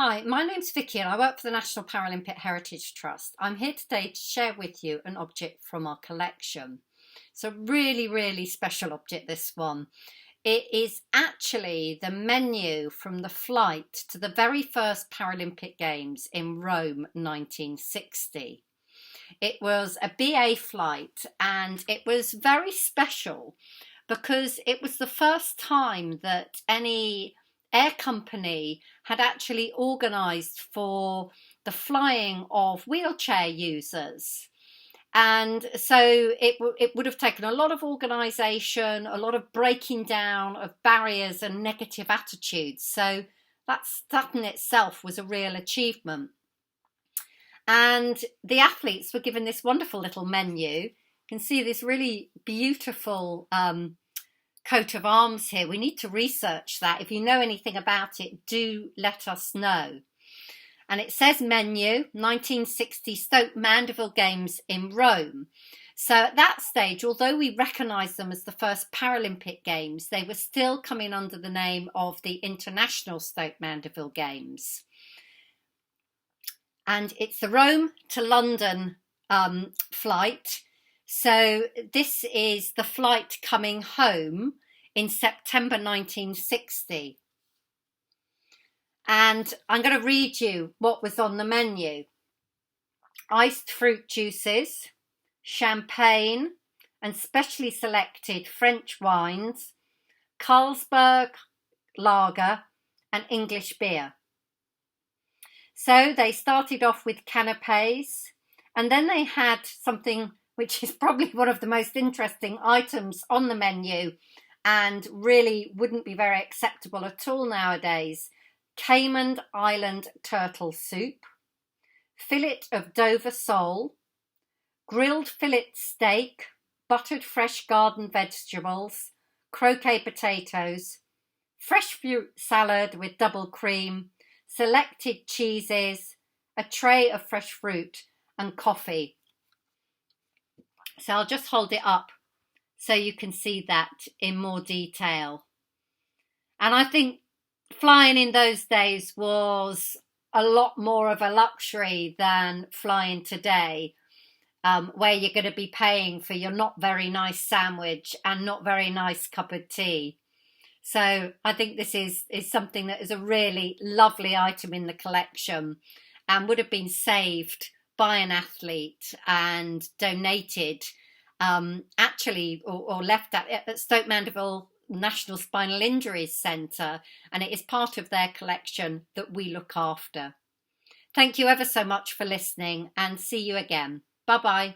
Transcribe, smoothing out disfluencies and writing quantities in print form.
Hi, my name's Vicky and I work for the National Paralympic Heritage Trust. I'm here today to share with you an object from our collection. It's a really special object, this one. It is actually the menu from the flight to the very first Paralympic Games in Rome 1960. It was a BA flight and it was very special because it was the first time that any air company had actually organised for the flying of wheelchair users. And so it would have taken a lot of organisation, a lot of breaking down of barriers and negative attitudes. So that in itself was a real achievement. And the athletes were given this wonderful little menu. You can see this really beautiful coat of arms here. We need to research that. If you know anything about it, do let us know. And it says menu, 1960 Stoke Mandeville Games in Rome. So at that stage, although we recognise them as the first Paralympic Games, they were still coming under the name of the International Stoke Mandeville Games. And it's the Rome to London flight. So this is the flight coming home in September 1960. And I'm going to read you what was on the menu. Iced fruit juices, champagne and specially selected French wines, Carlsberg lager and English beer. So they started off with canapés and then they had something which is probably one of the most interesting items on the menu and really wouldn't be very acceptable at all nowadays. Cayman Island turtle soup, fillet of Dover sole, grilled fillet steak, buttered fresh garden vegetables, croquet potatoes, fresh fruit salad with double cream, selected cheeses, a tray of fresh fruit and coffee. So I'll just hold it up so you can see that in more detail. And I think flying in those days was a lot more of a luxury than flying today, where you're going to be paying for your not very nice sandwich and not very nice cup of tea. So I think this is something that is a really lovely item in the collection and would have been saved by an athlete and donated actually or left at Stoke Mandeville National Spinal Injuries Centre, and it is part of their collection that we look after. Thank you ever so much for listening and see you again. Bye bye.